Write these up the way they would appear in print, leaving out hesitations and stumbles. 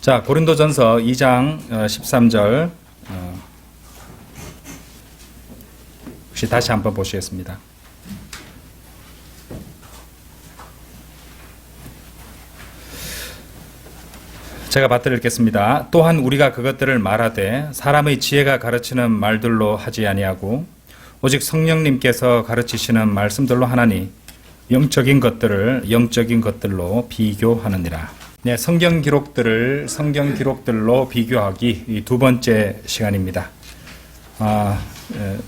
자, 고린도전서 2장 13절 혹시 다시 한번 보시겠습니다. 제가 받들어 읽겠습니다. 또한 우리가 그것들을 말하되 사람의 지혜가 가르치는 말들로 하지 아니하고 오직 성령님께서 가르치시는 말씀들로 하나니 영적인 것들을 영적인 것들로 비교하느니라. 네, 성경 기록들로 비교하기 이 두 번째 시간입니다.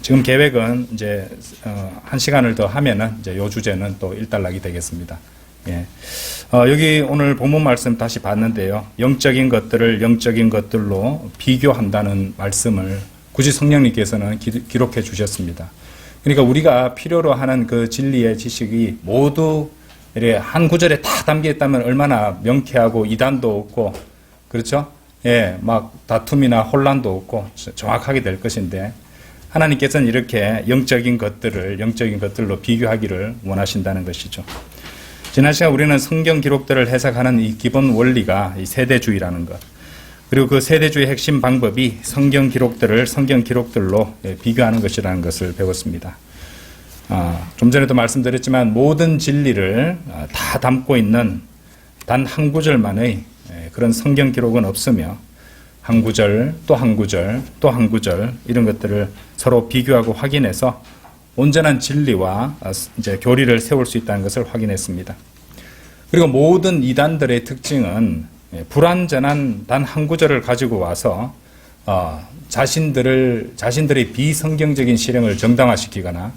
지금 계획은 이제 한 시간을 더 하면은 이제 요 주제는 또 일단락이 되겠습니다. 예. 여기 오늘 본문 말씀 다시 봤는데요. 영적인 것들을 영적인 것들로 비교한다는 말씀을 굳이 성령님께서는 기록해 주셨습니다. 그러니까 우리가 필요로 하는 그 진리의 지식이 모두 이렇게 한 구절에 다 담겨 있다면 얼마나 명쾌하고 이단도 없고, 그렇죠? 예, 막 다툼이나 혼란도 없고 정확하게 될 것인데, 하나님께서는 이렇게 영적인 것들로 비교하기를 원하신다는 것이죠. 지난 시간 우리는 성경 기록들을 해석하는 이 기본 원리가 이 세대주의라는 것, 그리고 그 세대주의 핵심 방법이 성경 기록들로 비교하는 것이라는 것을 배웠습니다. 좀 전에도 말씀드렸지만 모든 진리를 다 담고 있는 단 한 구절만의 그런 성경 기록은 없으며 한 구절, 또 한 구절, 또 한 구절 이런 것들을 서로 비교하고 확인해서 온전한 진리와 이제 교리를 세울 수 있다는 것을 확인했습니다. 그리고 모든 이단들의 특징은 불완전한 단 한 구절을 가지고 와서 자신들의 비성경적인 실행을 정당화시키거나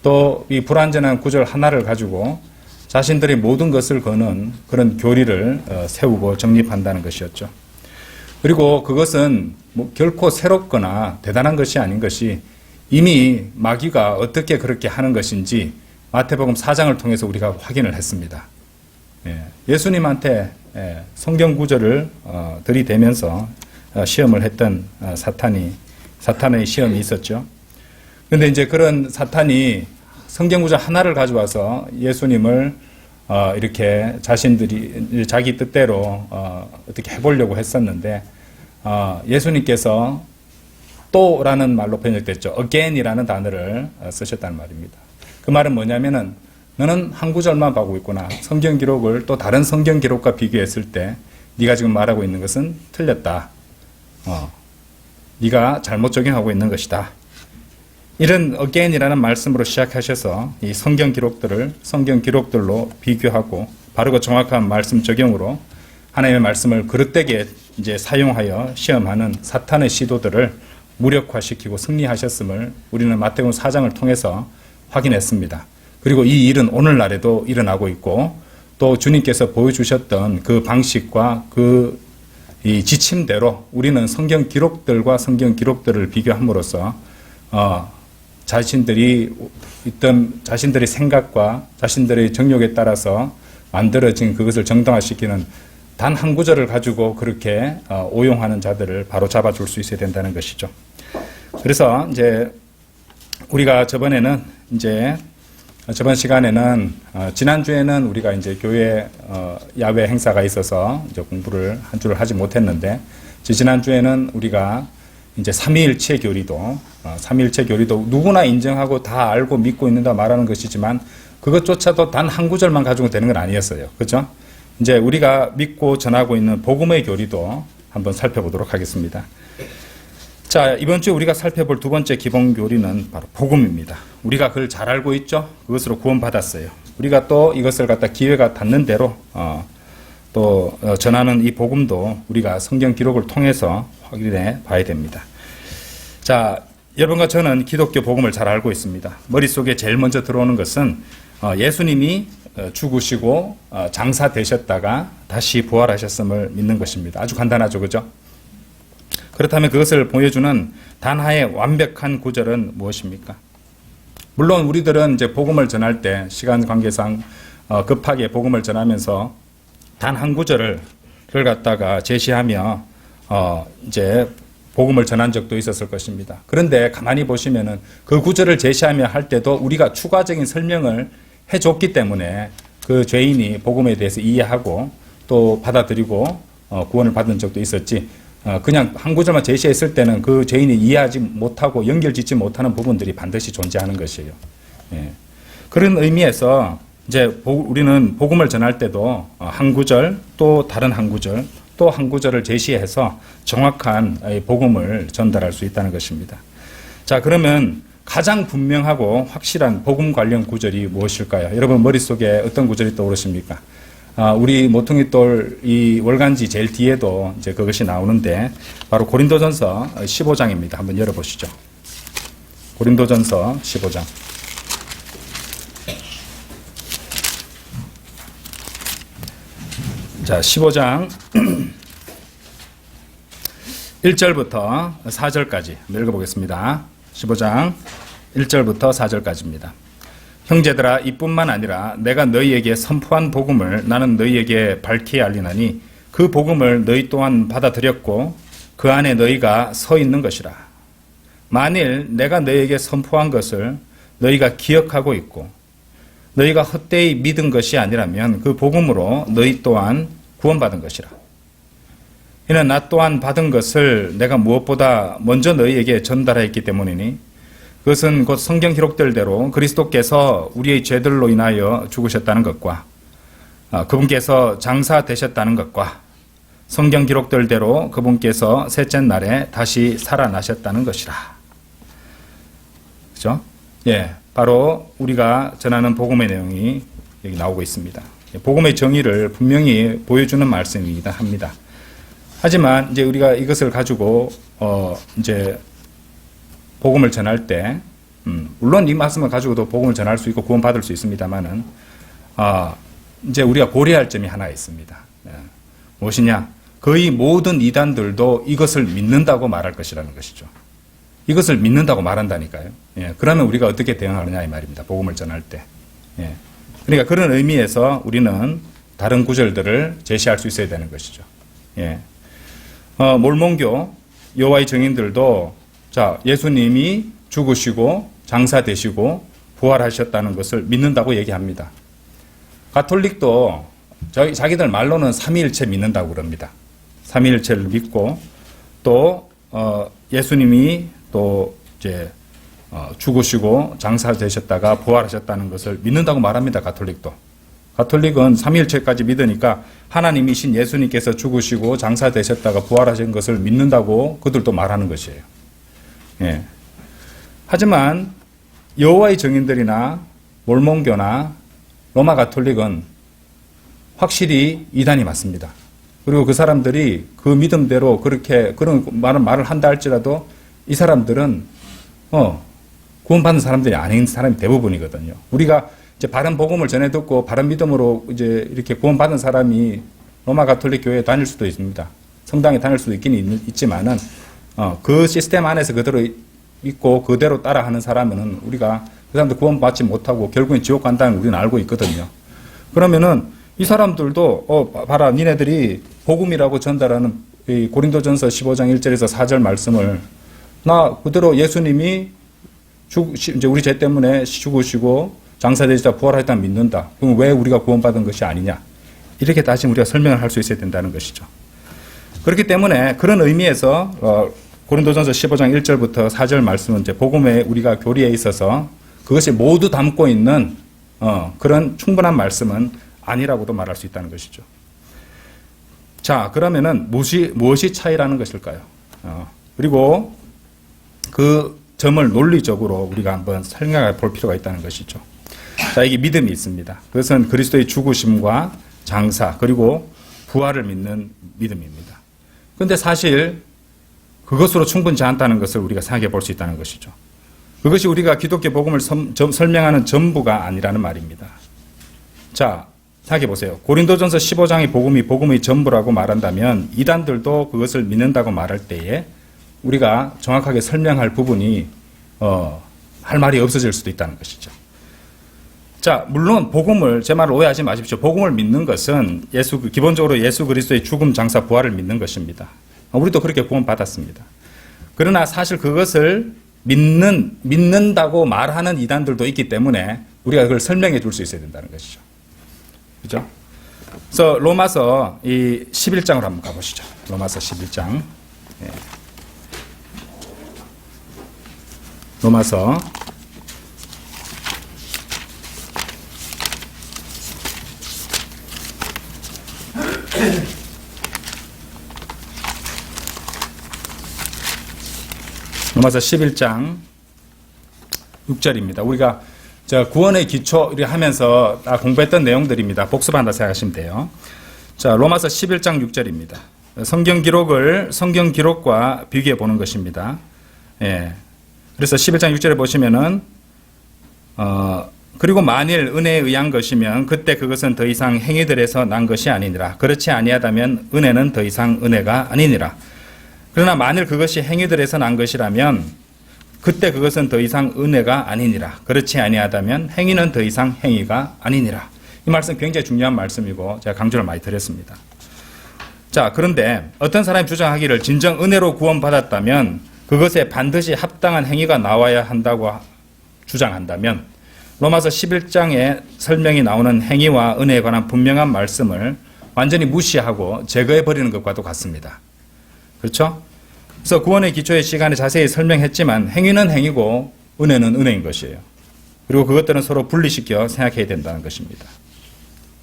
또 이 불완전한 구절 하나를 가지고 자신들의 모든 것을 거는 그런 교리를 세우고 정립한다는 것이었죠. 그리고 그것은 결코 새롭거나 대단한 것이 아닌 것이 이미 마귀가 어떻게 그렇게 하는 것인지 마태복음 4장을 통해서 우리가 확인을 했습니다. 예수님한테 성경 구절을 들이대면서 시험을 했던 사탄의 시험이 있었죠. 그런데 이제 그런 사탄이 성경 구절 하나를 가져와서 예수님을 이렇게 자기 뜻대로 어떻게 해보려고 했었는데 예수님께서 또라는 말로 번역됐죠. again이라는 단어를 쓰셨다는 말입니다. 그 말은 뭐냐면은 너는 한 구절만 보고 있구나. 성경 기록을 또 다른 성경 기록과 비교했을 때 네가 지금 말하고 있는 것은 틀렸다. 네가 잘못 적용하고 있는 것이다. 이런 again이라는 말씀으로 시작하셔서 이 성경 기록들로 비교하고 바르고 정확한 말씀 적용으로 하나님의 말씀을 그릇되게 이제 사용하여 시험하는 사탄의 시도들을 무력화시키고 승리하셨음을 우리는 마태복음 4장을 통해서 확인했습니다. 그리고 이 일은 오늘날에도 일어나고 있고 또 주님께서 보여주셨던 그 방식과 이 지침대로 우리는 성경 기록들을 비교함으로써 자신들의 생각과 자신들의 정욕에 따라서 만들어진 그것을 정당화시키는 단 한 구절을 가지고 그렇게 오용하는 자들을 바로 잡아줄 수 있어야 된다는 것이죠. 그래서 이제 우리가 저번 시간에는 지난주에는 우리가 이제 교회 야외 행사가 있어서 이제 공부를 한 주를 하지 못했는데 지난주에는 우리가 이제 삼위일체 교리도 누구나 인정하고 다 알고 믿고 있는다 말하는 것이지만 그것조차도 단 한 구절만 가지고 되는 건 아니었어요. 그렇죠? 이제 우리가 믿고 전하고 있는 복음의 교리도 한번 살펴보도록 하겠습니다. 자, 이번 주에 우리가 살펴볼 두 번째 기본 교리는 바로 복음입니다. 우리가 그걸 잘 알고 있죠? 그것으로 구원받았어요. 우리가 또 이것을 갖다 기회가 닿는 대로 또 전하는 이 복음도 우리가 성경 기록을 통해서 확인해 봐야 됩니다. 자, 여러분과 저는 기독교 복음을 잘 알고 있습니다. 머릿속에 제일 먼저 들어오는 것은 예수님이 죽으시고 장사되셨다가 다시 부활하셨음을 믿는 것입니다. 아주 간단하죠, 그죠? 그렇다면 그것을 보여주는 단 하나의 완벽한 구절은 무엇입니까? 물론 우리들은 이제 복음을 전할 때 시간 관계상 급하게 복음을 전하면서 단 한 구절을 갖다가 제시하며 이제 복음을 전한 적도 있었을 것입니다. 그런데 가만히 보시면은 그 구절을 제시하며 할 때도 우리가 추가적인 설명을 해줬기 때문에 그 죄인이 복음에 대해서 이해하고 또 받아들이고 구원을 받은 적도 있었지. 그냥 한 구절만 제시했을 때는 그 죄인이 이해하지 못하고 연결짓지 못하는 부분들이 반드시 존재하는 것이에요. 예. 그런 의미에서 이제 우리는 복음을 전할 때도 한 구절 또 다른 한 구절 또 한 구절을 제시해서 정확한 복음을 전달할 수 있다는 것입니다. 자, 그러면 가장 분명하고 확실한 복음 관련 구절이 무엇일까요? 여러분 머릿속에 어떤 구절이 떠오르십니까? 우리 모퉁이돌 이 월간지 제일 뒤에도 이제 그것이 나오는데 바로 고린도전서 15장입니다. 한번 열어보시죠. 고린도전서 15장. 자, 15장 1절부터 4절까지 읽어보겠습니다. 15장 1절부터 4절까지입니다. 형제들아, 이뿐만 아니라 내가 너희에게 선포한 복음을 나는 너희에게 밝히 알리나니 그 복음을 너희 또한 받아들였고 그 안에 너희가 서 있는 것이라. 만일 내가 너희에게 선포한 것을 너희가 기억하고 있고 너희가 헛되이 믿은 것이 아니라면 그 복음으로 너희 또한 구원받은 것이라. 이는 나 또한 받은 것을 내가 무엇보다 먼저 너희에게 전달하였기 때문이니 그것은 곧 성경 기록될 대로 그리스도께서 우리의 죄들로 인하여 죽으셨다는 것과 그분께서 장사되셨다는 것과 성경 기록될 대로 그분께서 셋째 날에 다시 살아나셨다는 것이라. 그죠? 예, 바로 우리가 전하는 복음의 내용이 여기 나오고 있습니다. 복음의 정의를 분명히 보여주는 말씀이기도 합니다. 하지만 이제 우리가 이것을 가지고 이제 복음을 전할 때, 물론 이 말씀을 가지고도 복음을 전할 수 있고 구원받을 수 있습니다만은, 이제 우리가 고려할 점이 하나 있습니다. 무엇이냐? 거의 모든 이단들도 이것을 믿는다고 말할 것이라는 것이죠. 이것을 믿는다고 말한다니까요. 예, 그러면 우리가 어떻게 대응하느냐 이 말입니다. 복음을 전할 때. 예, 그러니까 그런 의미에서 우리는 다른 구절들을 제시할 수 있어야 되는 것이죠. 예. 몰몬교 여호와의 증인들도 자, 예수님이 죽으시고 장사되시고 부활하셨다는 것을 믿는다고 얘기합니다. 가톨릭도 자기들 말로는 삼위일체 믿는다고 그럽니다. 삼위일체를 믿고 또 예수님이 또 이제 죽으시고 장사되셨다가 부활하셨다는 것을 믿는다고 말합니다. 가톨릭도. 가톨릭은 삼위일체까지 믿으니까 하나님이신 예수님께서 죽으시고 장사되셨다가 부활하신 것을 믿는다고 그들도 말하는 것이에요. 예. 하지만 여호와의 증인들이나 몰몬교나 로마 가톨릭은 확실히 이단이 맞습니다. 그리고 그 사람들이 그 믿음대로 그렇게 그런 말을 한다 할지라도 이 사람들은 구원받는 사람들이 아닌 사람이 대부분이거든요. 우리가 이제 바른 복음을 전해 듣고 바른 믿음으로 이제 이렇게 구원받은 사람이 로마 가톨릭 교회에 다닐 수도 있습니다. 성당에 다닐 수도 있긴 있지만은 그 시스템 안에서 그대로 있고 그대로 따라하는 사람은 우리가 그 사람들 구원받지 못하고 결국엔 지옥 간다는 우리는 알고 있거든요. 그러면은 이 사람들도 봐라, 니네들이 복음이라고 전달하는 이 고린도전서 15장 1절에서 4절 말씀을 나 그대로 예수님이 이제 우리 죄 때문에 죽으시고 장사되시다 부활하셨다 믿는다. 그럼 왜 우리가 구원받은 것이 아니냐? 이렇게 다시 우리가 설명을 할 수 있어야 된다는 것이죠. 그렇기 때문에 그런 의미에서 고린도전서 15장 1절부터 4절 말씀은 이제 복음에 우리가 교리에 있어서 그것이 모두 담고 있는 그런 충분한 말씀은 아니라고도 말할 수 있다는 것이죠. 자, 그러면은 무엇이 차이라는 것일까요? 그리고 그 점을 논리적으로 우리가 한번 설명해 볼 필요가 있다는 것이죠. 자, 이게 믿음이 있습니다. 그것은 그리스도의 죽으심과 장사 그리고 부활을 믿는 믿음입니다. 그런데 사실 그것으로 충분치 않다는 것을 우리가 생각해 볼 수 있다는 것이죠. 그것이 우리가 기독교 복음을 설명하는 전부가 아니라는 말입니다. 자, 생각해 보세요. 고린도전서 15장의 복음이 복음의 전부라고 말한다면 이단들도 그것을 믿는다고 말할 때에 우리가 정확하게 설명할 부분이 할 말이 없어질 수도 있다는 것이죠. 자, 물론 복음을, 제 말을 오해하지 마십시오. 복음을 믿는 것은 기본적으로 예수 그리스도의 죽음, 장사, 부활을 믿는 것입니다. 우리도 그렇게 구원받았습니다. 그러나 사실 그것을 믿는다고 말하는 이단들도 있기 때문에 우리가 그걸 설명해 줄 수 있어야 된다는 것이죠. 그죠? 그래서 로마서 이 11장으로 한번 가보시죠. 로마서 11장. 예. 로마서 11장 6절입니다. 우리가 구원의 기초 하면서 공부했던 내용들입니다. 복습한다 생각하시면 돼요. 자, 로마서 11장 6절입니다. 성경 기록과 비교해 보는 것입니다. 예. 그래서 11장 6절에 보시면은 그리고 만일 은혜에 의한 것이면 그때 그것은 더 이상 행위들에서 난 것이 아니니라. 그렇지 아니하다면 은혜는 더 이상 은혜가 아니니라. 그러나 만일 그것이 행위들에서 난 것이라면 그때 그것은 더 이상 은혜가 아니니라. 그렇지 아니하다면 행위는 더 이상 행위가 아니니라. 이 말씀 굉장히 중요한 말씀이고 제가 강조를 많이 드렸습니다. 자, 그런데 어떤 사람이 주장하기를 진정 은혜로 구원받았다면 그것에 반드시 합당한 행위가 나와야 한다고 주장한다면 로마서 11장에 설명이 나오는 행위와 은혜에 관한 분명한 말씀을 완전히 무시하고 제거해버리는 것과도 같습니다. 그렇죠? 그래서 구원의 기초의 시간에 자세히 설명했지만 행위는 행위고 은혜는 은혜인 것이에요. 그리고 그것들은 서로 분리시켜 생각해야 된다는 것입니다.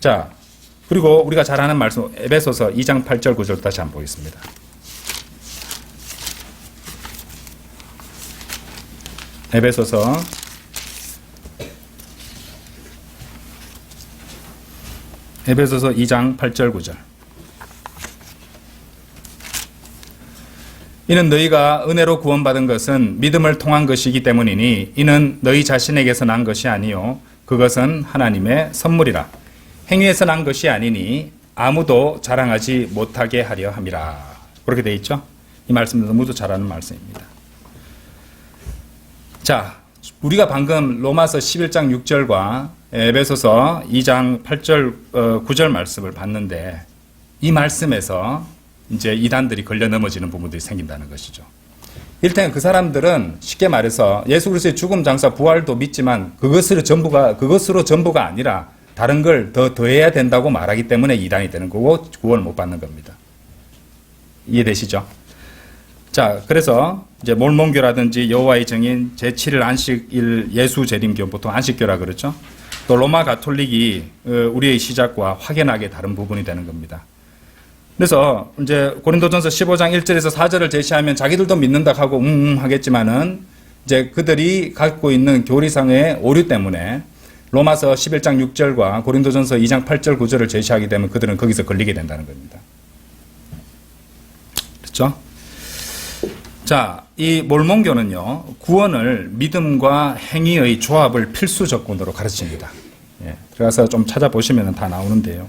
자, 그리고 우리가 잘 아는 말씀 에베소서 2장 8절 9절 다시 한번 보겠습니다. 에베소서 2장 8절 9절. 이는 너희가 은혜로 구원받은 것은 믿음을 통한 것이기 때문이니 이는 너희 자신에게서 난 것이 아니요 그것은 하나님의 선물이라. 행위에서 난 것이 아니니 아무도 자랑하지 못하게 하려 함이라. 그렇게 돼 있죠? 이 말씀도 너무도 잘 아는 말씀입니다. 자, 우리가 방금 로마서 11장 6절과 에베소서 2장 8절 9절 말씀을 봤는데 이 말씀에서 이제 이단들이 걸려 넘어지는 부분들이 생긴다는 것이죠. 일단 그 사람들은 쉽게 말해서 예수 그리스도의 죽음, 장사, 부활도 믿지만 그것으로 전부가 아니라 다른 걸 더해야 된다고 말하기 때문에 이단이 되는 거고 구원을 못 받는 겁니다. 이해되시죠? 자, 그래서 이제 몰몬교라든지 여호와의 증인, 제7일 안식일 예수 재림교, 보통 안식교라 그러죠. 또 로마 가톨릭이 우리의 시작과 확연하게 다른 부분이 되는 겁니다. 그래서 이제 고린도전서 15장 1절에서 4절을 제시하면 자기들도 믿는다 하고 하겠지만은 이제 그들이 갖고 있는 교리상의 오류 때문에 로마서 11장 6절과 고린도전서 2장 8절 9절을 제시하게 되면 그들은 거기서 걸리게 된다는 겁니다. 그렇죠? 자, 이 몰몬교는요, 구원을 믿음과 행위의 조합을 필수 조건으로 가르칩니다. 예, 들어가서 좀 찾아보시면 다 나오는데요.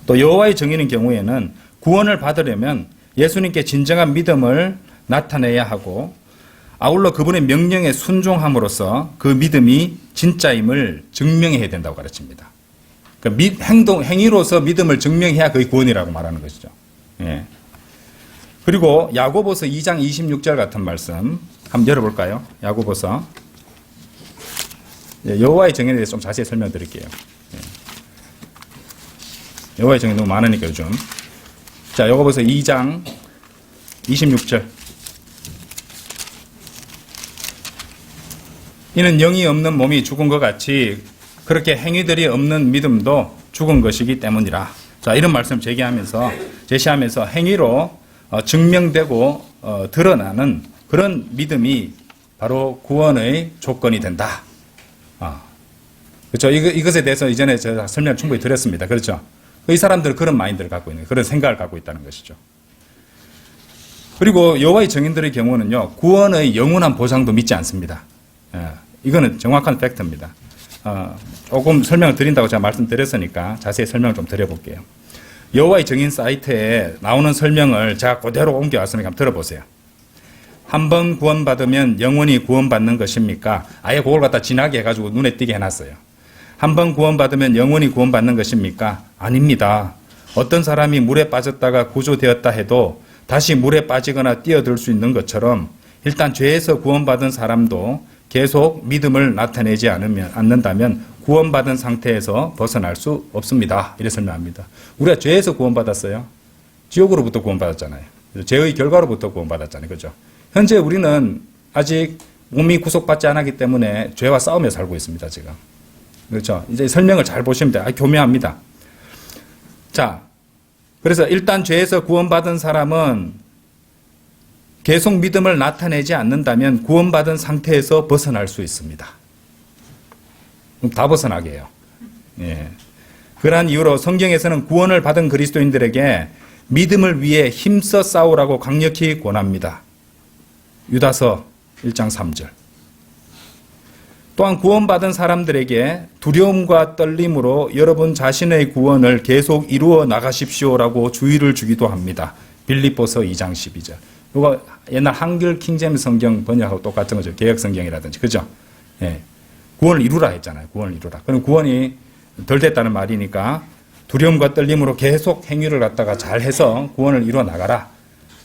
또 여호와의 증인의 경우에는 구원을 받으려면 예수님께 진정한 믿음을 나타내야 하고 아울러 그분의 명령에 순종함으로써 그 믿음이 진짜임을 증명해야 된다고 가르칩니다. 그러니까 행위로서 믿음을 증명해야 그게 구원이라고 말하는 것이죠. 예. 그리고 야고보서 2장 26절 같은 말씀 한번 열어볼까요? 야고보서. 예, 여호와의 증인에 대해서 좀 자세히 설명드릴게요. 예. 여호와의 증인 너무 많으니까 요즘. 자, 야고보서 2장 26절. 이는 영이 없는 몸이 죽은 것 같이 그렇게 행위들이 없는 믿음도 죽은 것이기 때문이라. 자, 이런 말씀 제시하면서 행위로 증명되고 드러나는 그런 믿음이 바로 구원의 조건이 된다. 그렇죠. 이것에 대해서 이전에 제가 설명을 충분히 드렸습니다. 그렇죠. 이 사람들은 그런 마인드를 갖고 있는, 그런 생각을 갖고 있다는 것이죠. 그리고 여호와의 증인들의 경우는요, 구원의 영원한 보장도 믿지 않습니다. 이거는 정확한 팩트입니다. 조금 설명을 드린다고 제가 말씀드렸으니까 자세히 설명을 좀 드려볼게요. 여호와의 증인 사이트에 나오는 설명을 제가 그대로 옮겨왔으니까 한번 들어보세요. 한 번 구원받으면 영원히 구원받는 것입니까? 아예 그걸 갖다 진하게 해가지고 눈에 띄게 해놨어요. 한 번 구원받으면 영원히 구원받는 것입니까? 아닙니다. 어떤 사람이 물에 빠졌다가 구조되었다 해도 다시 물에 빠지거나 뛰어들 수 있는 것처럼 일단 죄에서 구원받은 사람도 계속 믿음을 나타내지 않는다면 구원받은 상태에서 벗어날 수 없습니다. 이렇게 설명합니다. 우리가 죄에서 구원받았어요. 지옥으로부터 구원받았잖아요. 죄의 결과로부터 구원받았잖아요. 그죠? 현재 우리는 아직 몸이 구속받지 않았기 때문에 죄와 싸우며 살고 있습니다. 지금. 그렇죠? 이제 설명을 잘 보시면 돼요. 교묘합니다. 자, 그래서 일단 죄에서 구원받은 사람은 계속 믿음을 나타내지 않는다면 구원받은 상태에서 벗어날 수 있습니다. 그럼 다 벗어나게 해요. 예. 그러한 이유로 성경에서는 구원을 받은 그리스도인들에게 믿음을 위해 힘써 싸우라고 강력히 권합니다. 유다서 1장 3절. 또한 구원받은 사람들에게 두려움과 떨림으로 여러분 자신의 구원을 계속 이루어 나가십시오라고 주의를 주기도 합니다. 빌립보서 2장 12절. 이거 옛날 한글 킹제임스 성경 번역하고 똑같은 거죠. 개역 성경이라든지. 그죠? 예. 구원을 이루라 했잖아요. 구원을 이루라. 그럼 구원이 덜 됐다는 말이니까 두려움과 떨림으로 계속 행위를 갖다가 잘 해서 구원을 이루어 나가라.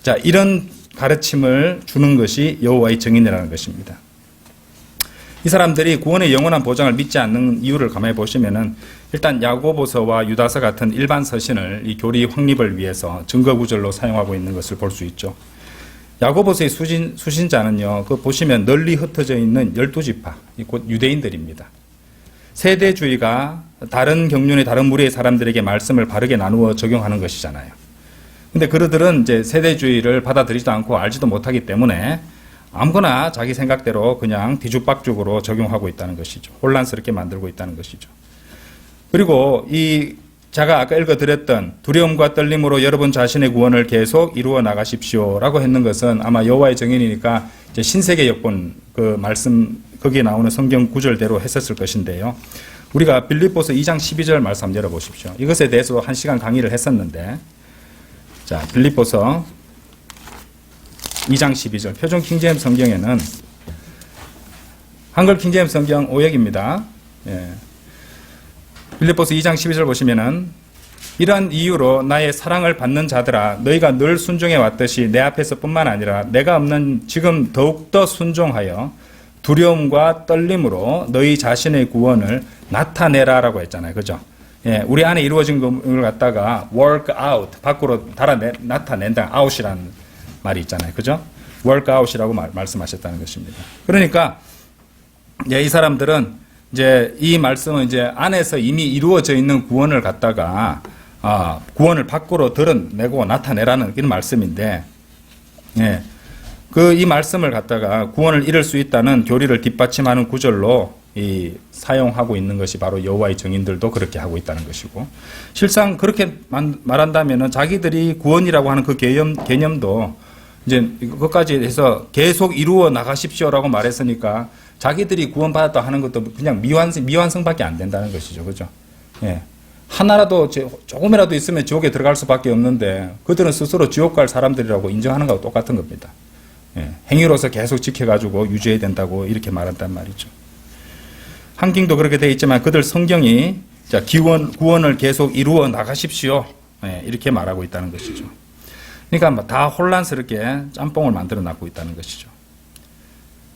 자, 이런 가르침을 주는 것이 여호와의 증인이라는 것입니다. 이 사람들이 구원의 영원한 보장을 믿지 않는 이유를 가만히 보시면은 일단 야고보서와 유다서 같은 일반 서신을 이 교리 확립을 위해서 증거 구절로 사용하고 있는 것을 볼 수 있죠. 야고보서의 수신자는요, 그 보시면 널리 흩어져 있는 12지파, 곧 유대인들입니다. 세대주의가 다른 경륜의 다른 무리의 사람들에게 말씀을 바르게 나누어 적용하는 것이잖아요. 근데 그들은 이제 세대주의를 받아들이지도 않고 알지도 못하기 때문에 아무거나 자기 생각대로 그냥 뒤죽박죽으로 적용하고 있다는 것이죠. 혼란스럽게 만들고 있다는 것이죠. 그리고 제가 아까 읽어드렸던 두려움과 떨림으로 여러분 자신의 구원을 계속 이루어 나가십시오라고 했는 것은 아마 여호와의 증인이니까 이제 신세계 여권 그 말씀 거기에 나오는 성경 구절대로 했었을 것인데요. 우리가 빌립보서 2장 12절 말씀 한번 열어보십시오. 이것에 대해서도 1시간 강의를 했었는데, 자, 빌립보서 2장 12절 표준 킹제임스 성경에는 한글 킹제임스 성경 오역입니다. 예. 빌립보서 2장 12절 보시면은 이러한 이유로 나의 사랑을 받는 자들아 너희가 늘 순종해 왔듯이 내 앞에서뿐만 아니라 내가 없는 지금 더욱더 순종하여 두려움과 떨림으로 너희 자신의 구원을 나타내라라고 했잖아요. 그죠? 예, 우리 안에 이루어진 것을 갖다가 work out, 밖으로 나타낸다. out이라는 말이 있잖아요. 그죠? work out이라고 말씀하셨다는 것입니다. 그러니까 이 사람들은 이제 이 말씀은 이제 안에서 이미 이루어져 있는 구원을 갖다가 구원을 밖으로 드러내고 나타내라는 이런 말씀인데, 예, 이 말씀을 갖다가 구원을 이룰 수 있다는 교리를 뒷받침하는 구절로 사용하고 있는 것이 바로 여호와의 증인들도 그렇게 하고 있다는 것이고, 실상 그렇게 말한다면은 자기들이 구원이라고 하는 그 개념도 이제 그것까지 해서 계속 이루어 나가십시오라고 말했으니까 자기들이 구원받았다 하는 것도 그냥 미완성밖에 안 된다는 것이죠. 그죠? 예. 하나라도 조금이라도 있으면 지옥에 들어갈 수밖에 없는데 그들은 스스로 지옥 갈 사람들이라고 인정하는 것과 똑같은 겁니다. 예. 행위로서 계속 지켜가지고 유지해야 된다고 이렇게 말한단 말이죠. 한경도 그렇게 되어 있지만 그들 성경이 구원을 계속 이루어 나가십시오. 예. 이렇게 말하고 있다는 것이죠. 그러니까 다 혼란스럽게 짬뽕을 만들어 놨고 있다는 것이죠.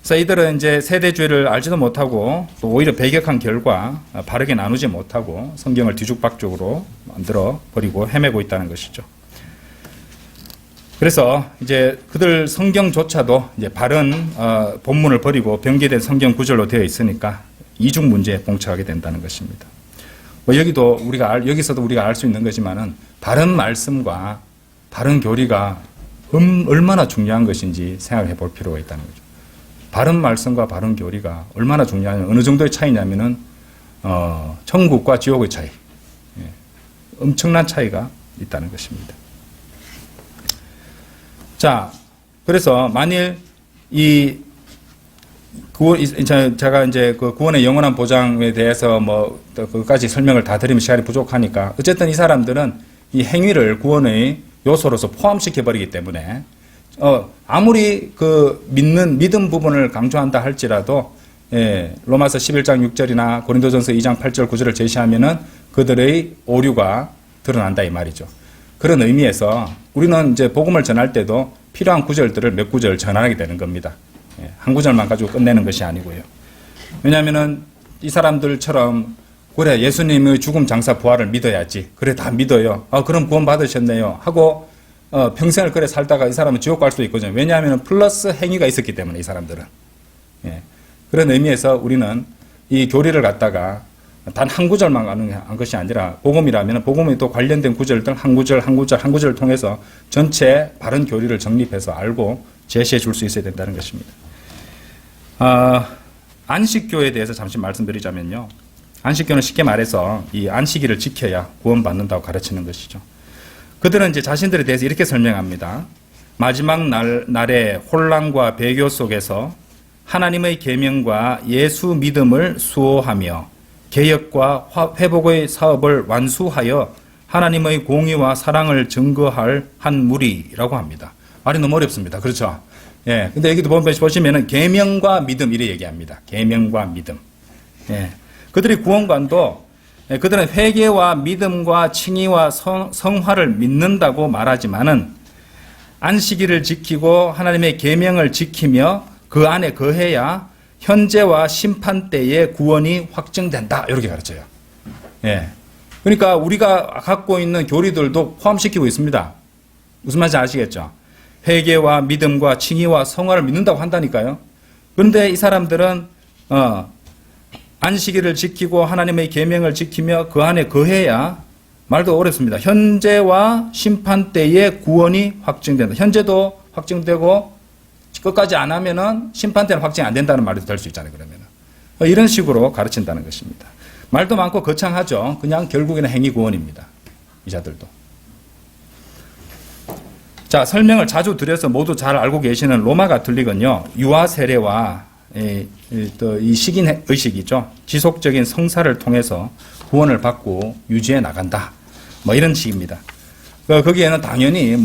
그래서 이들은 이제 세대주의를 알지도 못하고 또 오히려 배격한 결과 바르게 나누지 못하고 성경을 뒤죽박죽으로 만들어 버리고 헤매고 있다는 것이죠. 그래서 이제 그들 성경조차도 이제 바른 본문을 버리고 변개된 성경 구절로 되어 있으니까 이중 문제에 봉착하게 된다는 것입니다. 여기서도 우리가 알 수 있는 거지만은 바른 말씀과 바른 교리가 얼마나 중요한 것인지 생각해 볼 필요가 있다는 거죠. 바른 말씀과 바른 교리가 얼마나 중요하냐면 어느 정도의 차이냐면은 천국과 지옥의 차이, 예, 엄청난 차이가 있다는 것입니다. 자, 그래서 만일 제가 이제 그 구원의 영원한 보장에 대해서 그까지 설명을 다 드리면 시간이 부족하니까 어쨌든 이 사람들은 이 행위를 구원의 요소로서 포함시켜 버리기 때문에 아무리 믿음 부분을 강조한다 할지라도, 예, 로마서 11장 6절이나 고린도전서 2장 8절 9절을 제시하면은 그들의 오류가 드러난다 이 말이죠. 그런 의미에서 우리는 이제 복음을 전할 때도 필요한 구절들을 몇 구절 전하게 되는 겁니다. 한 구절만 가지고 끝내는 것이 아니고요. 왜냐하면은 이 사람들처럼 그래 예수님의 죽음 장사 부활을 믿어야지. 그래 다 믿어요. 그럼 구원 받으셨네요. 하고 평생을 그래 살다가 이 사람은 지옥 갈 수도 있거든요. 왜냐하면 플러스 행위가 있었기 때문에 이 사람들은. 그런 의미에서 우리는 이 교리를 갖다가 단 한 구절만 한 것이 아니라 복음이라면 복음에 또 관련된 구절들 한 구절을 통해서 전체 바른 교리를 정립해서 알고 제시해 줄 수 있어야 된다는 것입니다. 안식교에 대해서 잠시 말씀드리자면요. 안식교는 쉽게 말해서 이 안식일을 지켜야 구원받는다고 가르치는 것이죠. 그들은 이제 자신들에 대해서 이렇게 설명합니다. 마지막 날의 혼란과 배교 속에서 하나님의 계명과 예수 믿음을 수호하며 개혁과 회복의 사업을 완수하여 하나님의 공의와 사랑을 증거할 한 무리라고 합니다. 말이 너무 어렵습니다. 그렇죠? 예. 근데 여기도 보시면은 계명과 믿음 이래 얘기합니다. 계명과 믿음. 예. 그들의 구원관도 그들은 회개와 믿음과 칭의와 성화를 믿는다고 말하지만은 안식일을 지키고 하나님의 계명을 지키며 그 안에 거해야 현재와 심판 때의 구원이 확증된다. 이렇게 가르쳐요. 예. 그러니까 우리가 갖고 있는 교리들도 포함시키고 있습니다. 무슨 말인지 아시겠죠? 회개와 믿음과 칭의와 성화를 믿는다고 한다니까요. 그런데 이 사람들은 안식일을 지키고 하나님의 계명을 지키며 그 안에 거해야 말도 어렵습니다. 현재와 심판 때의 구원이 확증된다. 현재도 확증되고 끝까지 안 하면은 심판 때는 확증이 안 된다는 말도 될 수 있잖아요. 그러면은 이런 식으로 가르친다는 것입니다. 말도 많고 거창하죠. 그냥 결국에는 행위 구원입니다. 이 자들도. 자, 설명을 자주 드려서 모두 잘 알고 계시는 로마 가톨릭은요, 유아 세례와 이 식인 의식이죠. 지속적인 성사를 통해서 구원을 받고 유지해 나간다. 뭐 이런 식입니다. 거기에는 당연히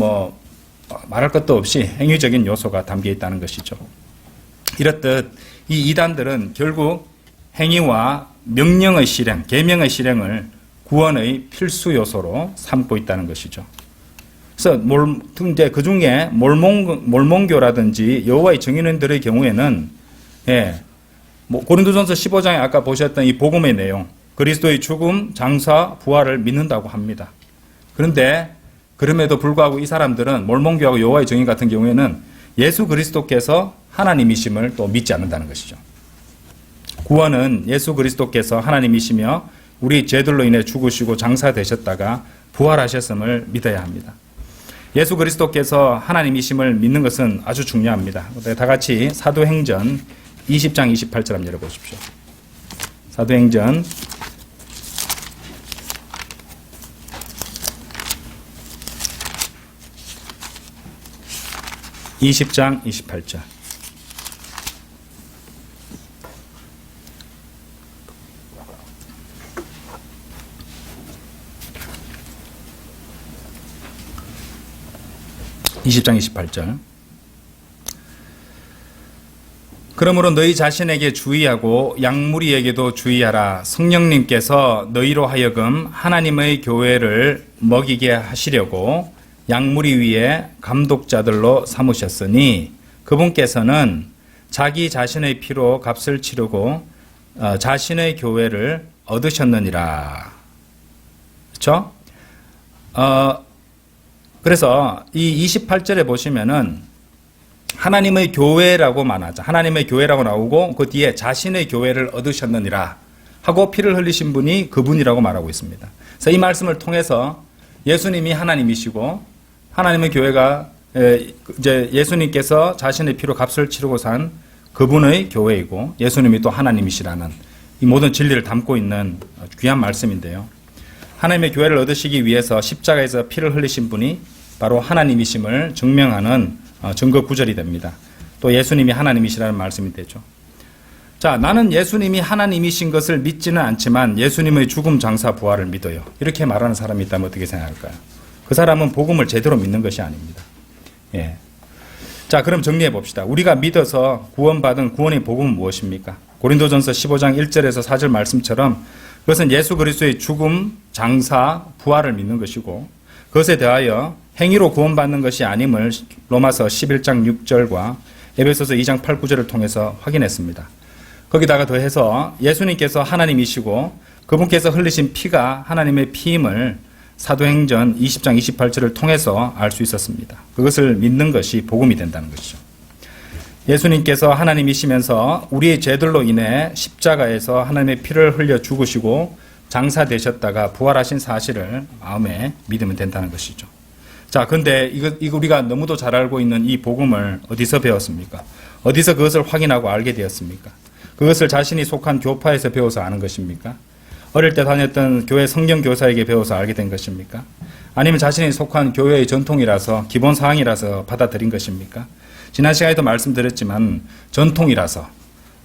말할 것도 없이 행위적인 요소가 담겨 있다는 것이죠. 이렇듯 이 이단들은 결국 행위와 명령의 실행, 계명의 실행을 구원의 필수 요소로 삼고 있다는 것이죠. 그래서 이제 그 중에 몰몬교라든지 여호와의 증인들의 경우에는 고린도전서 15장에 아까 보셨던 이 복음의 내용, 그리스도의 죽음, 장사, 부활을 믿는다고 합니다. 그런데 그럼에도 불구하고 이 사람들은 몰몬교하고 여호와의 증인 같은 경우에는 예수 그리스도께서 하나님이심을 또 믿지 않는다는 것이죠. 구원은 예수 그리스도께서 하나님이시며 우리 죄들로 인해 죽으시고 장사되셨다가 부활하셨음을 믿어야 합니다. 예수 그리스도께서 하나님이심을 믿는 것은 아주 중요합니다. 다 같이 사도행전 20장 28절 한번 열어보십시오. 사도행전 20장 28절. 그러므로 너희 자신에게 주의하고 양무리에게도 주의하라. 성령님께서 너희로 하여금 하나님의 교회를 먹이게 하시려고 양무리 위에 감독자들로 삼으셨으니 그분께서는 자기 자신의 피로 값을 치르고 자신의 교회를 얻으셨느니라. 그렇죠? 그래서 이 28절에 보시면은 하나님의 교회라고만 하자. 하나님의 교회라고 나오고 그 뒤에 자신의 교회를 얻으셨느니라 하고 피를 흘리신 분이 그분이라고 말하고 있습니다. 그래서 이 말씀을 통해서 예수님이 하나님이시고 하나님의 교회가 이제 예수님께서 자신의 피로 값을 치르고 산 그분의 교회이고 예수님이 또 하나님이시라는 이 모든 진리를 담고 있는 귀한 말씀인데요. 하나님의 교회를 얻으시기 위해서 십자가에서 피를 흘리신 분이 바로 하나님이심을 증명하는 증거 구절이 됩니다. 또 예수님이 하나님이시라는 말씀이 되죠. 자, 나는 예수님이 하나님이신 것을 믿지는 않지만 예수님의 죽음, 장사, 부활을 믿어요. 이렇게 말하는 사람이 있다면 어떻게 생각할까요? 그 사람은 복음을 제대로 믿는 것이 아닙니다. 예. 자, 그럼 정리해 봅시다. 우리가 믿어서 구원받은 구원의 복음은 무엇입니까? 고린도전서 15장 1절에서 4절 말씀처럼 그것은 예수 그리스도의 죽음, 장사, 부활을 믿는 것이고 그것에 대하여 행위로 구원받는 것이 아님을 로마서 11장 6절과 에베소서 2장 8, 9절을 통해서 확인했습니다. 거기다가 더해서 예수님께서 하나님이시고 그분께서 흘리신 피가 하나님의 피임을 사도행전 20장 28절을 통해서 알 수 있었습니다. 그것을 믿는 것이 복음이 된다는 것이죠. 예수님께서 하나님이시면서 우리의 죄들로 인해 십자가에서 하나님의 피를 흘려 죽으시고 장사되셨다가 부활하신 사실을 마음에 믿으면 된다는 것이죠. 자, 근데 이거 우리가 너무도 잘 알고 있는 이 복음을 어디서 배웠습니까? 어디서 그것을 확인하고 알게 되었습니까? 그것을 자신이 속한 교파에서 배워서 아는 것입니까? 어릴 때 다녔던 교회 성경 교사에게 배워서 알게 된 것입니까? 아니면 자신이 속한 교회의 전통이라서 기본 사항이라서 받아들인 것입니까? 지난 시간에도 말씀드렸지만 전통이라서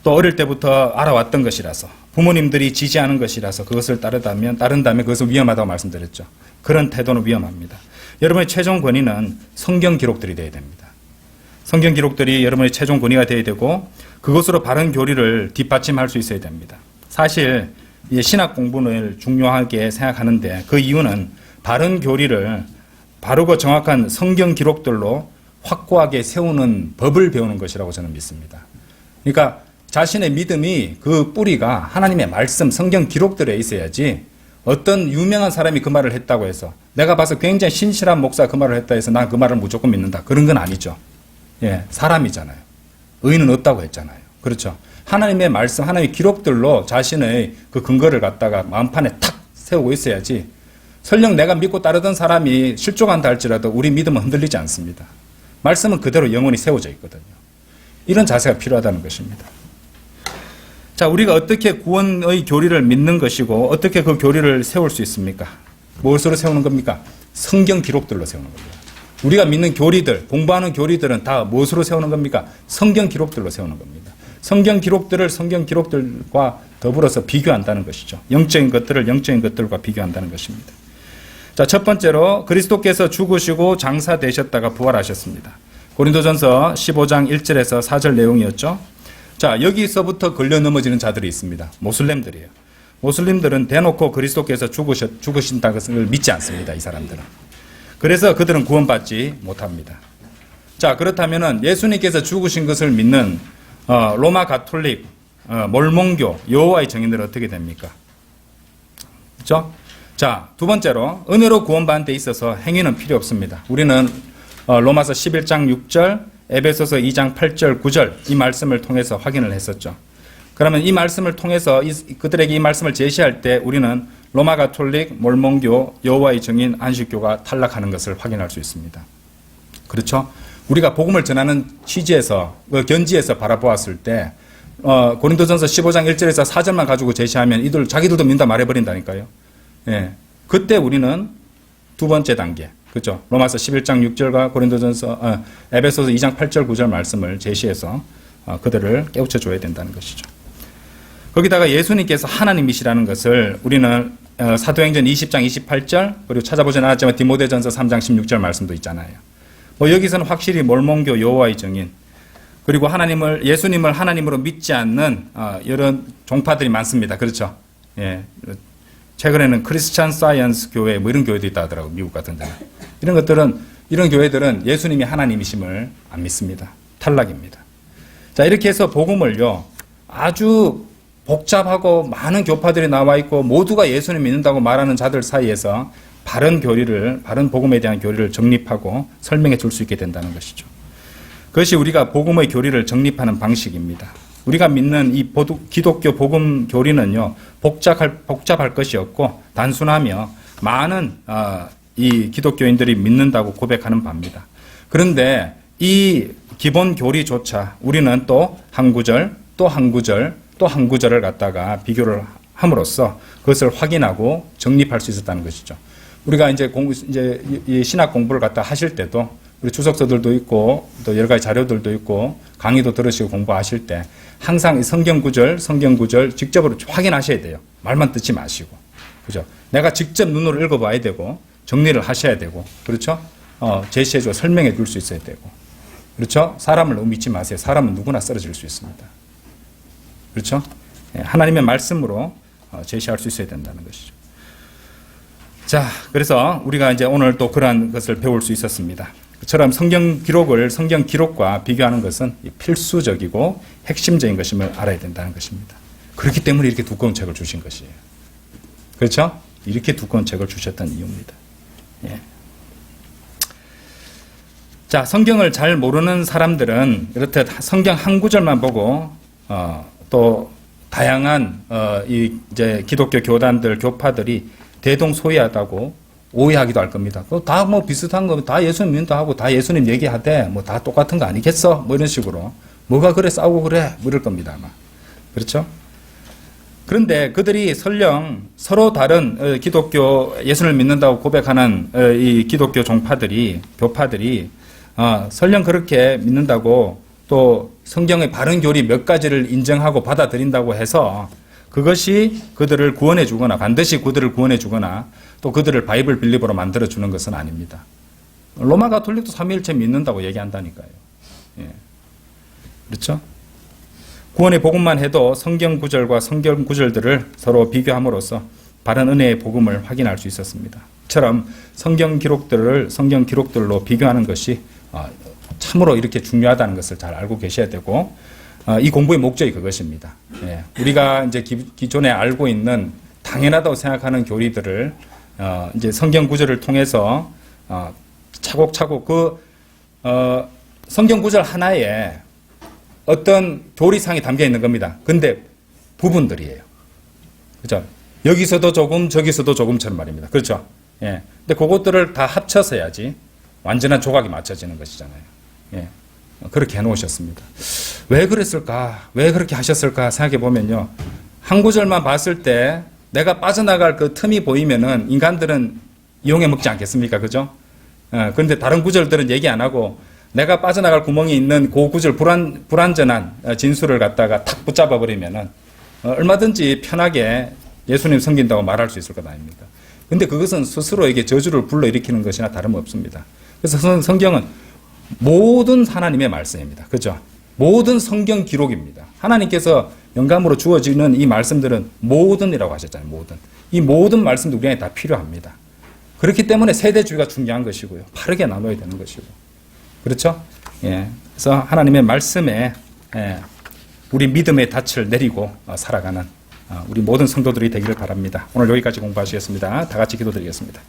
또 어릴 때부터 알아왔던 것이라서 부모님들이 지지하는 것이라서 그것을 따른다면 그것은 위험하다고 말씀드렸죠. 그런 태도는 위험합니다. 여러분의 최종 권위는 성경 기록들이 되어야 됩니다. 성경 기록들이 여러분의 최종 권위가 되어야 되고 그것으로 바른 교리를 뒷받침할 수 있어야 됩니다. 사실 신학 공부를 중요하게 생각하는데 그 이유는 바른 교리를 바르고 정확한 성경 기록들로 확고하게 세우는 법을 배우는 것이라고 저는 믿습니다. 그러니까 자신의 믿음이 그 뿌리가 하나님의 말씀, 성경 기록들에 있어야지 어떤 유명한 사람이 그 말을 했다고 해서 내가 봐서 굉장히 신실한 목사 그 말을 했다 해서 난 그 말을 무조건 믿는다. 그런 건 아니죠. 예, 사람이잖아요. 의인은 없다고 했잖아요. 그렇죠. 하나님의 말씀, 하나님의 기록들로 자신의 그 근거를 갖다가 마음판에 탁 세우고 있어야지 설령 내가 믿고 따르던 사람이 실족한다 할지라도 우리 믿음은 흔들리지 않습니다. 말씀은 그대로 영원히 세워져 있거든요. 이런 자세가 필요하다는 것입니다. 자, 우리가 어떻게 구원의 교리를 믿는 것이고 어떻게 그 교리를 세울 수 있습니까? 무엇으로 세우는 겁니까? 성경 기록들로 세우는 겁니다. 우리가 믿는 교리들, 공부하는 교리들은 다 무엇으로 세우는 겁니까? 성경 기록들로 세우는 겁니다. 성경 기록들을 성경 기록들과 더불어서 비교한다는 것이죠. 영적인 것들을 영적인 것들과 비교한다는 것입니다. 자, 첫 번째로 그리스도께서 죽으시고 장사되셨다가 부활하셨습니다. 고린도전서 15장 1절에서 4절 내용이었죠. 자, 여기서부터 걸려 넘어지는 자들이 있습니다. 모슬렘들이에요. 모슬림들은 대놓고 그리스도께서 죽으신다는 것을 믿지 않습니다. 이 사람들은. 그래서 그들은 구원받지 못합니다. 자, 그렇다면 예수님께서 죽으신 것을 믿는 로마 가톨릭, 몰몬교, 여호와의 증인들은 어떻게 됩니까? 그렇죠? 자, 두 번째로 은혜로 구원받는 데 있어서 행위는 필요 없습니다. 우리는 로마서 11장 6절, 에베소서 2장 8절, 9절 이 말씀을 통해서 확인을 했었죠. 그러면 이 말씀을 통해서 그들에게 이 말씀을 제시할 때 우리는 로마 가톨릭, 몰몬교, 여호와의 증인, 안식교가 탈락하는 것을 확인할 수 있습니다. 그렇죠? 우리가 복음을 전하는 취지에서, 견지에서 바라보았을 때 고린도전서 15장 1절에서 4절만 가지고 제시하면 이들 자기들도 믿는다 말해버린다니까요. 예, 그때 우리는 두 번째 단계, 그렇죠? 로마서 11장 6절과 고린도전서 에베소서 2장 8절 9절 말씀을 제시해서 그들을 깨우쳐 줘야 된다는 것이죠. 거기다가 예수님께서 하나님이시라는 것을 우리는 사도행전 20장 28절 그리고 찾아보진 않았지만 디모데전서 3장 16절 말씀도 있잖아요. 여기서는 확실히 몰몬교 여호와의 증인 그리고 예수님을 하나님으로 믿지 않는 이런 종파들이 많습니다. 그렇죠? 예. 최근에는 크리스찬 사이언스 교회 이런 교회도 있다 하더라고요. 미국 같은 데는. 이런 교회들은 예수님이 하나님이심을 안 믿습니다. 탈락입니다. 자, 이렇게 해서 복음을요, 아주 복잡하고 많은 교파들이 나와 있고 모두가 예수님 믿는다고 말하는 자들 사이에서 바른 복음에 대한 교리를 정립하고 설명해 줄 수 있게 된다는 것이죠. 그것이 우리가 복음의 교리를 정립하는 방식입니다. 우리가 믿는 이 기독교 복음 교리는요, 복잡할 것이 없고 단순하며 많은 이 기독교인들이 믿는다고 고백하는 바입니다. 그런데 이 기본 교리조차 우리는 또 한 구절, 또 한 구절, 또 한 구절을 갖다가 비교를 함으로써 그것을 확인하고 정립할 수 있었다는 것이죠. 우리가 이제 이 신학 공부를 갖다 하실 때도 우리 주석서들도 있고 또 여러 가지 자료들도 있고 강의도 들으시고 공부하실 때 항상 이 성경 구절 직접으로 확인하셔야 돼요. 말만 듣지 마시고. 그죠? 내가 직접 눈으로 읽어봐야 되고 정리를 하셔야 되고. 그렇죠? 제시해주고 설명해 줄 수 있어야 되고. 그렇죠? 사람을 너무 믿지 마세요. 사람은 누구나 쓰러질 수 있습니다. 그렇죠? 하나님의 말씀으로 제시할 수 있어야 된다는 것이죠. 자, 그래서 우리가 이제 오늘 또 그러한 것을 배울 수 있었습니다. 그처럼 성경 기록과 비교하는 것은 필수적이고 핵심적인 것임을 알아야 된다는 것입니다. 그렇기 때문에 이렇게 두꺼운 책을 주신 것이에요. 그렇죠? 이렇게 두꺼운 책을 주셨던 이유입니다. 예. 자, 성경을 잘 모르는 사람들은 이렇듯 성경 한 구절만 보고 또 다양한 이제 기독교 교단들 교파들이 대동소이하다고 오해하기도 할 겁니다. 다 뭐 비슷한 거, 다 예수님 믿는다 하고 다 예수님 얘기하되 뭐 다 똑같은 거 아니겠어? 뭐 이런 식으로 뭐가 그래 싸우고 그래? 뭐 이럴 겁니다 아마. 그렇죠? 그런데 그들이 설령 서로 다른 기독교 예수를 믿는다고 고백하는 이 기독교 교파들이 설령 그렇게 믿는다고 또 성경의 바른 교리 몇 가지를 인정하고 받아들인다고 해서 그것이 그들을 구원해 주거나 반드시 그들을 구원해 주거나 또 그들을 바이블 빌리버로 만들어 주는 것은 아닙니다. 로마 가톨릭도 삼위일체 믿는다고 얘기한다니까요. 예. 그렇죠? 구원의 복음만 해도 성경 구절과 성경 구절들을 서로 비교함으로써 바른 은혜의 복음을 확인할 수 있었습니다. 처럼 성경 기록들로 비교하는 것이 참으로 이렇게 중요하다는 것을 잘 알고 계셔야 되고, 이 공부의 목적이 그것입니다. 예. 우리가 이제 기존에 알고 있는 당연하다고 생각하는 교리들을 이제 성경 구절을 통해서 차곡차곡 성경 구절 하나에 어떤 교리상이 담겨 있는 겁니다. 근데 부분들이에요. 그렇죠? 여기서도 조금, 저기서도 조금처럼 말입니다. 그렇죠? 예. 근데 그것들을 다 합쳐서 해야지 완전한 조각이 맞춰지는 것이잖아요. 예. 그렇게 해놓으셨습니다. 왜 그랬을까? 왜 그렇게 하셨을까? 생각해 보면요. 한 구절만 봤을 때 내가 빠져나갈 그 틈이 보이면은 인간들은 이용해 먹지 않겠습니까? 그죠? 그런데 다른 구절들은 얘기 안 하고 내가 빠져나갈 구멍이 있는 그 구절 불완전한 진술을 갖다가 탁 붙잡아 버리면은 얼마든지 편하게 예수님 섬긴다고 말할 수 있을 것 아닙니까? 근데 그것은 스스로에게 저주를 불러일으키는 것이나 다름없습니다. 그래서 성경은 모든 하나님의 말씀입니다. 그죠? 모든 성경 기록입니다. 하나님께서 영감으로 주어지는 이 말씀들은 모든이라고 하셨잖아요. 모든. 이 모든 말씀도 우리에게 다 필요합니다. 그렇기 때문에 세대주의가 중요한 것이고요. 바르게 나눠야 되는 것이고. 그렇죠? 예. 그래서 하나님의 말씀에 우리 믿음의 닻을 내리고 살아가는 우리 모든 성도들이 되기를 바랍니다. 오늘 여기까지 공부하시겠습니다. 다 같이 기도드리겠습니다.